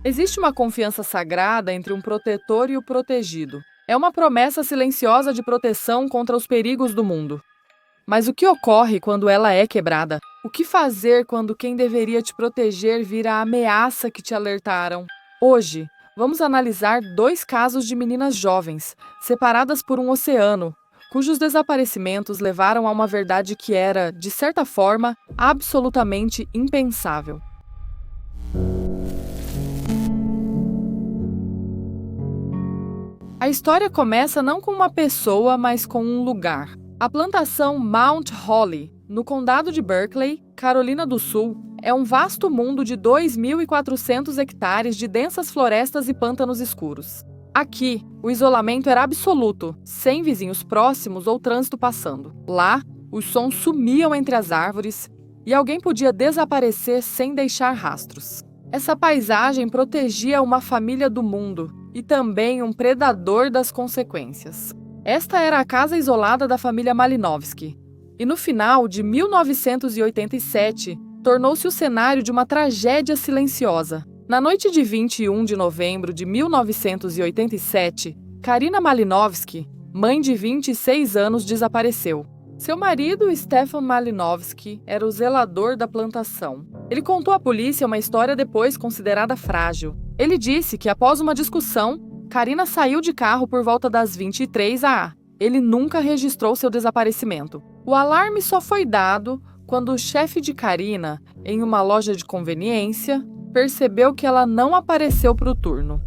Existe uma confiança sagrada entre um protetor e o protegido. É uma promessa silenciosa de proteção contra os perigos do mundo. Mas o que ocorre quando ela é quebrada? O que fazer quando quem deveria te proteger vira a ameaça que te alertaram? Hoje, vamos analisar 2 casos de meninas jovens, separadas por um oceano, cujos desaparecimentos levaram a uma verdade que era, de certa forma, absolutamente impensável. A história começa não com uma pessoa, mas com um lugar. A plantação Mount Holly, no condado de Berkeley, Carolina do Sul, é um vasto mundo de 2.400 hectares de densas florestas e pântanos escuros. Aqui, o isolamento era absoluto, sem vizinhos próximos ou trânsito passando. Lá, os sons sumiam entre as árvores e alguém podia desaparecer sem deixar rastros. Essa paisagem protegia uma família do mundo e também um predador das consequências. Esta era a casa isolada da família Malinowski, e no final de 1987, tornou-se o cenário de uma tragédia silenciosa. Na noite de 21 de novembro de 1987, Karina Malinowski, mãe de 26 anos, desapareceu. Seu marido, Stefan Malinowski, era o zelador da plantação. Ele contou à polícia uma história depois considerada frágil. Ele disse que, após uma discussão, Karina saiu de carro por volta das 23 a. Ele nunca registrou seu desaparecimento. O alarme só foi dado quando o chefe de Karina, em uma loja de conveniência, percebeu que ela não apareceu para o turno.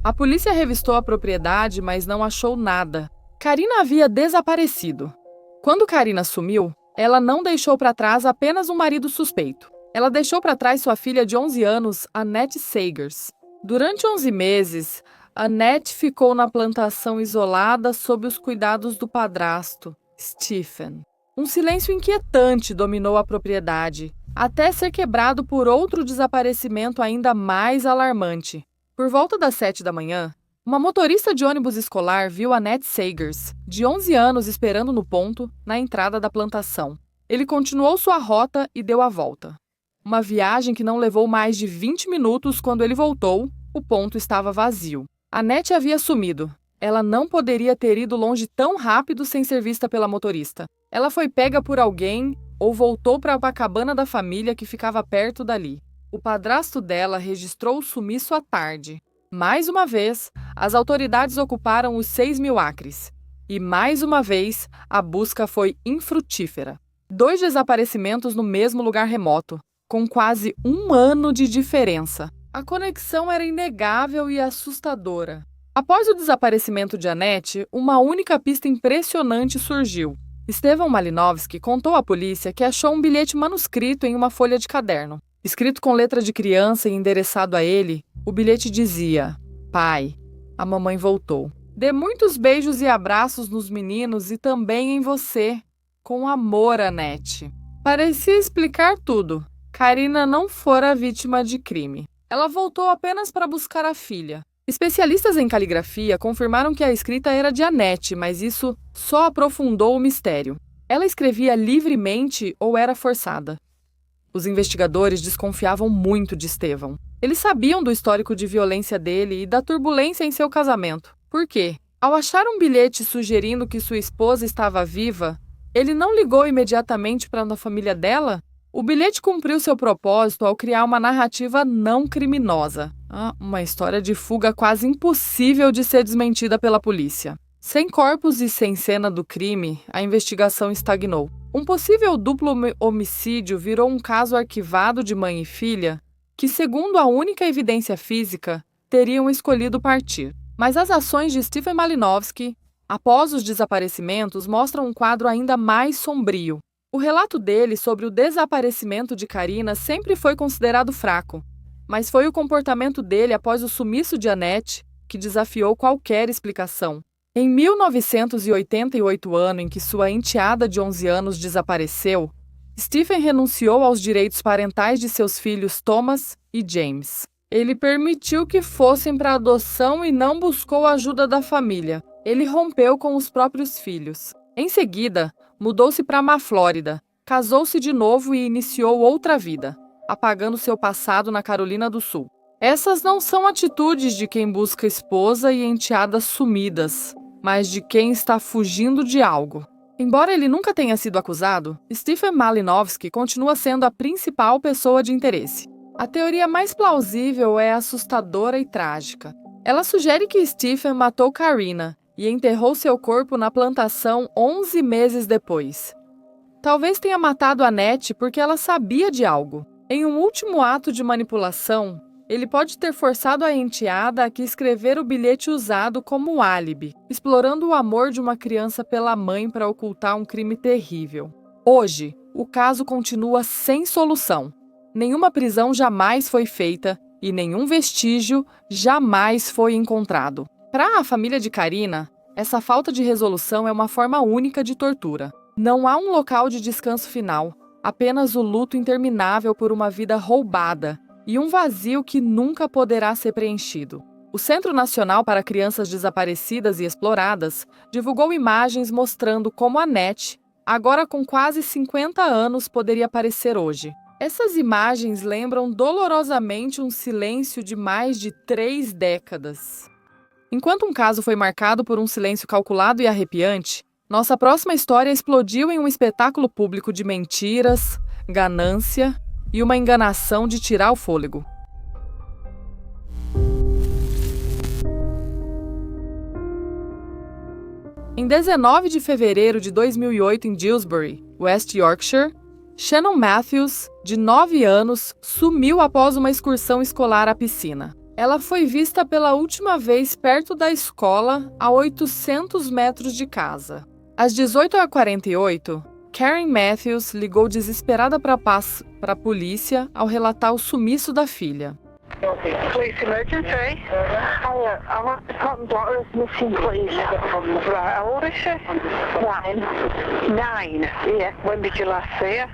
A polícia revistou a propriedade, mas não achou nada. Karina havia desaparecido. Quando Karina sumiu, ela não deixou para trás apenas um marido suspeito. Ela deixou para trás sua filha de 11 anos, Annette Sagers. Durante 11 meses, Annette ficou na plantação isolada sob os cuidados do padrasto, Stephen. Um silêncio inquietante dominou a propriedade, até ser quebrado por outro desaparecimento ainda mais alarmante. Por volta das 7 da manhã, uma motorista de ônibus escolar viu Annette Sagers, de 11 anos, esperando no ponto, na entrada da plantação. Ele continuou sua rota e deu a volta. Uma viagem que não levou mais de 20 minutos. Quando ele voltou, o ponto estava vazio. Annette havia sumido. Ela não poderia ter ido longe tão rápido sem ser vista pela motorista. Ela foi pega por alguém ou voltou para a cabana da família que ficava perto dali. O padrasto dela registrou o sumiço à tarde. Mais uma vez, as autoridades ocuparam os 6.000 acres. E mais uma vez, a busca foi infrutífera. 2 desaparecimentos no mesmo lugar remoto, com quase 1 ano de diferença. A conexão era inegável e assustadora. Após o desaparecimento de Annette, uma única pista impressionante surgiu. Stefan Malinowski contou à polícia que achou um bilhete manuscrito em uma folha de caderno. Escrito com letra de criança e endereçado a ele, o bilhete dizia: "Pai, a mamãe voltou. Dê muitos beijos e abraços nos meninos e também em você. Com amor, Annette." Parecia explicar tudo. Karina não fora vítima de crime. Ela voltou apenas para buscar a filha. Especialistas em caligrafia confirmaram que a escrita era de Annette, mas isso só aprofundou o mistério. Ela escrevia livremente ou era forçada? Os investigadores desconfiavam muito de Stefan. Eles sabiam do histórico de violência dele e da turbulência em seu casamento. Por quê? Ao achar um bilhete sugerindo que sua esposa estava viva, ele não ligou imediatamente para a família dela? O bilhete cumpriu seu propósito ao criar uma narrativa não criminosa. Uma história de fuga quase impossível de ser desmentida pela polícia. Sem corpos e sem cena do crime, a investigação estagnou. Um possível duplo homicídio virou um caso arquivado de mãe e filha que, segundo a única evidência física, teriam escolhido partir. Mas as ações de Stefan Malinowski, após os desaparecimentos, mostram um quadro ainda mais sombrio. O relato dele sobre o desaparecimento de Karina sempre foi considerado fraco, mas foi o comportamento dele após o sumiço de Annette que desafiou qualquer explicação. Em 1988, ano em que sua enteada de 11 anos desapareceu, Stephen renunciou aos direitos parentais de seus filhos Thomas e James. Ele permitiu que fossem para adoção e não buscou a ajuda da família. Ele rompeu com os próprios filhos. Em seguida, mudou-se para a Flórida, casou-se de novo e iniciou outra vida, apagando seu passado na Carolina do Sul. Essas não são atitudes de quem busca esposa e enteadas sumidas, mas de quem está fugindo de algo. Embora ele nunca tenha sido acusado, Stephen Malinowski continua sendo a principal pessoa de interesse. A teoria mais plausível é assustadora e trágica. Ela sugere que Stephen matou Karina e enterrou seu corpo na plantação 11 meses depois. Talvez tenha matado Annette porque ela sabia de algo. Em um último ato de manipulação, ele pode ter forçado a enteada a que escrever o bilhete usado como álibi, explorando o amor de uma criança pela mãe para ocultar um crime terrível. Hoje, o caso continua sem solução. Nenhuma prisão jamais foi feita e nenhum vestígio jamais foi encontrado. Para a família de Karina, essa falta de resolução é uma forma única de tortura. Não há um local de descanso final, apenas o luto interminável por uma vida roubada e um vazio que nunca poderá ser preenchido. O Centro Nacional para Crianças Desaparecidas e Exploradas divulgou imagens mostrando como Annette, agora com quase 50 anos, poderia parecer hoje. Essas imagens lembram dolorosamente um silêncio de mais de 3 décadas. Enquanto um caso foi marcado por um silêncio calculado e arrepiante, nossa próxima história explodiu em um espetáculo público de mentiras, ganância e uma enganação de tirar o fôlego. Em 19 de fevereiro de 2008, em Dewsbury, West Yorkshire, Shannon Matthews, de 9 anos, sumiu após uma excursão escolar à piscina. Ela foi vista pela última vez perto da escola, a 800 metros de casa. Às 18h48, Karen Matthews ligou desesperada para a polícia ao relatar o sumiço da filha. Police emergency. Hiya, I want the cotton daughter is missing, please. Right, how old is she? 9. 9? Yeah. When did you last see her?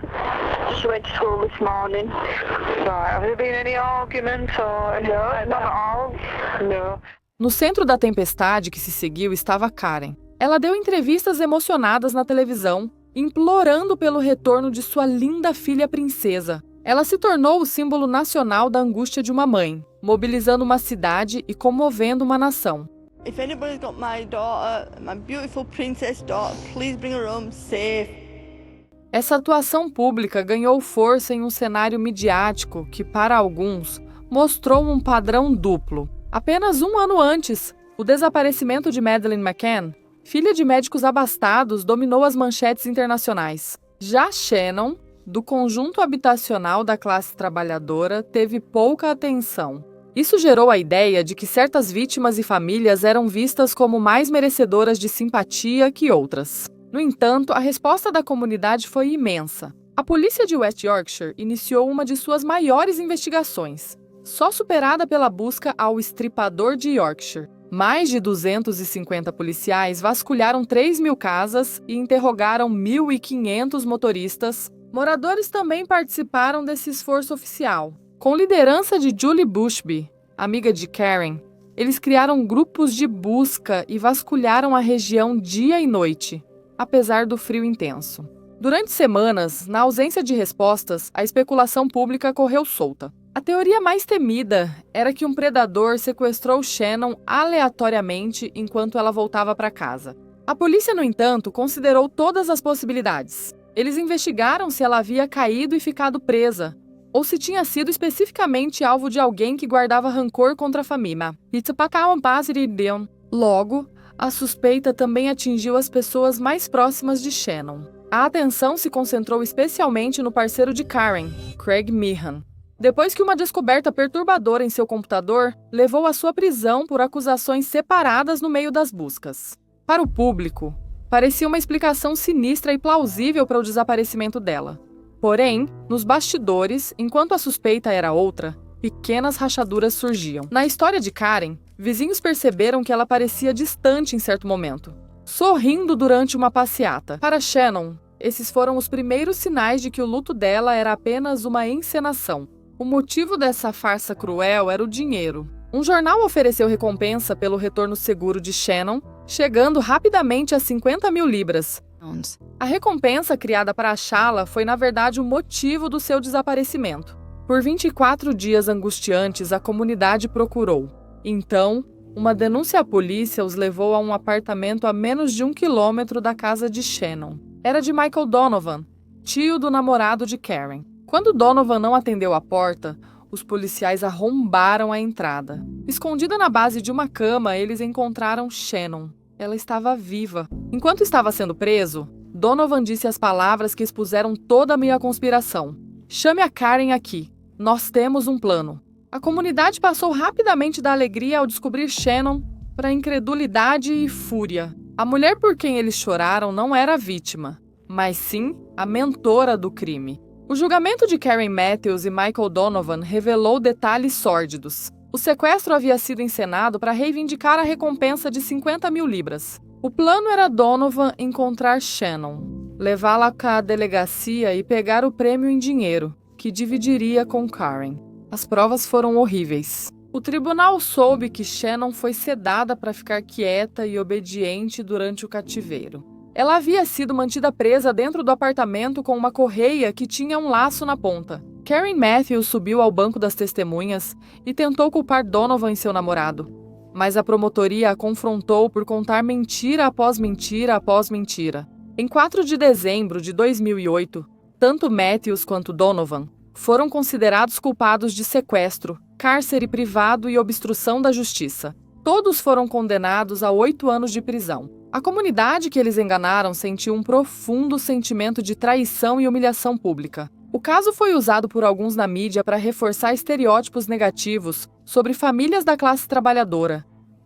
She went to school this morning. Right, have there been any arguments or anything? No, not at all. No. No centro da tempestade que se seguiu estava Karen. Ela deu entrevistas emocionadas na televisão, implorando pelo retorno de sua linda filha princesa. Ela se tornou o símbolo nacional da angústia de uma mãe, mobilizando uma cidade e comovendo uma nação. If anybody's got my daughter, my beautiful princess daughter, please bring her home safe. Essa atuação pública ganhou força em um cenário midiático que, para alguns, mostrou um padrão duplo. Apenas um ano antes, o desaparecimento de Madeleine McCann, filha de médicos abastados, dominou as manchetes internacionais. Já Shannon, do conjunto habitacional da classe trabalhadora, teve pouca atenção. Isso gerou a ideia de que certas vítimas e famílias eram vistas como mais merecedoras de simpatia que outras. No entanto, a resposta da comunidade foi imensa. A polícia de West Yorkshire iniciou uma de suas maiores investigações, só superada pela busca ao estripador de Yorkshire. Mais de 250 policiais vasculharam 3.000 casas e interrogaram 1.500 motoristas. Moradores também participaram desse esforço oficial. Com liderança de Julie Bushby, amiga de Karen, eles criaram grupos de busca e vasculharam a região dia e noite, apesar do frio intenso. Durante semanas, na ausência de respostas, a especulação pública correu solta. A teoria mais temida era que um predador sequestrou Shannon aleatoriamente enquanto ela voltava para casa. A polícia, no entanto, considerou todas as possibilidades. Eles investigaram se ela havia caído e ficado presa, ou se tinha sido especificamente alvo de alguém que guardava rancor contra a família. Logo, a suspeita também atingiu as pessoas mais próximas de Shannon. A atenção se concentrou especialmente no parceiro de Karen, Craig Meehan, depois que uma descoberta perturbadora em seu computador levou à sua prisão por acusações separadas no meio das buscas. Para o público, parecia uma explicação sinistra e plausível para o desaparecimento dela. Porém, nos bastidores, enquanto a suspeita era outra, pequenas rachaduras surgiam. Na história de Karen, vizinhos perceberam que ela parecia distante em certo momento, sorrindo durante uma passeata. Para Shannon, esses foram os primeiros sinais de que o luto dela era apenas uma encenação. O motivo dessa farsa cruel era o dinheiro. Um jornal ofereceu recompensa pelo retorno seguro de Shannon, chegando rapidamente a 50.000 libras. A recompensa criada para achá-la foi, na verdade, o motivo do seu desaparecimento. Por 24 dias angustiantes, a comunidade procurou. Então, uma denúncia à polícia os levou a um apartamento a menos de 1 quilômetro da casa de Shannon. Era de Michael Donovan, tio do namorado de Karen. Quando Donovan não atendeu a porta, os policiais arrombaram a entrada. Escondida na base de uma cama, eles encontraram Shannon. Ela estava viva. Enquanto estava sendo preso, Donovan disse as palavras que expuseram toda a minha conspiração. "Chame a Karen aqui. Nós temos um plano." A comunidade passou rapidamente da alegria ao descobrir Shannon para a incredulidade e fúria. A mulher por quem eles choraram não era a vítima, mas sim a mentora do crime. O julgamento de Karen Matthews e Michael Donovan revelou detalhes sórdidos. O sequestro havia sido encenado para reivindicar a recompensa de 50 mil libras. O plano era Donovan encontrar Shannon, levá-la à delegacia e pegar o prêmio em dinheiro, que dividiria com Karen. As provas foram horríveis. O tribunal soube que Shannon foi sedada para ficar quieta e obediente durante o cativeiro. Ela havia sido mantida presa dentro do apartamento com uma correia que tinha um laço na ponta. Karen Matthews subiu ao banco das testemunhas e tentou culpar Donovan e seu namorado. Mas a promotoria a confrontou por contar mentira após mentira após mentira. Em 4 de dezembro de 2008, tanto Matthews quanto Donovan foram considerados culpados de sequestro, cárcere privado e obstrução da justiça. Todos foram condenados a 8 anos de prisão. A comunidade que eles enganaram sentiu um profundo sentimento de traição e humilhação pública. O caso foi usado por alguns na mídia para reforçar estereótipos negativos sobre famílias da classe trabalhadora,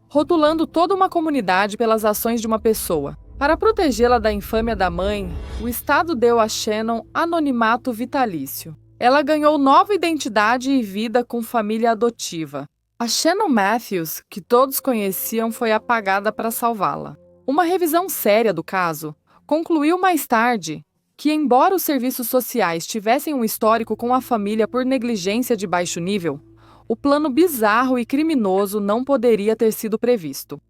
rotulando toda uma comunidade pelas ações de uma pessoa. Para protegê-la da infâmia da mãe, o Estado deu a Shannon anonimato vitalício. Ela ganhou nova identidade e vida com família adotiva. A Shannon Matthews, que todos conheciam, foi apagada para salvá-la. Uma revisão séria do caso concluiu mais tarde que, embora os serviços sociais tivessem um histórico com a família por negligência de baixo nível, o plano bizarro e criminoso não poderia ter sido previsto.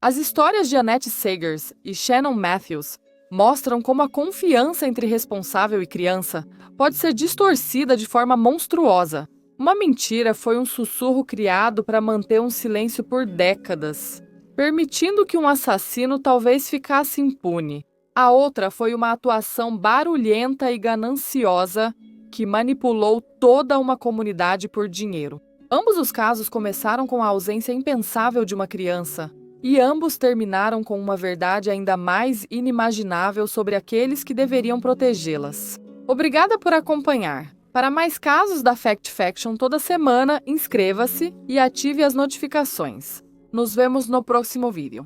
As histórias de Annette Sagers e Shannon Matthews mostram como a confiança entre responsável e criança pode ser distorcida de forma monstruosa. Uma mentira foi um sussurro criado para manter um silêncio por décadas, permitindo que um assassino talvez ficasse impune. A outra foi uma atuação barulhenta e gananciosa que manipulou toda uma comunidade por dinheiro. Ambos os casos começaram com a ausência impensável de uma criança, e ambos terminaram com uma verdade ainda mais inimaginável sobre aqueles que deveriam protegê-las. Obrigada por acompanhar. Para mais casos da Fact Faction toda semana, inscreva-se e ative as notificações. Nos vemos no próximo vídeo.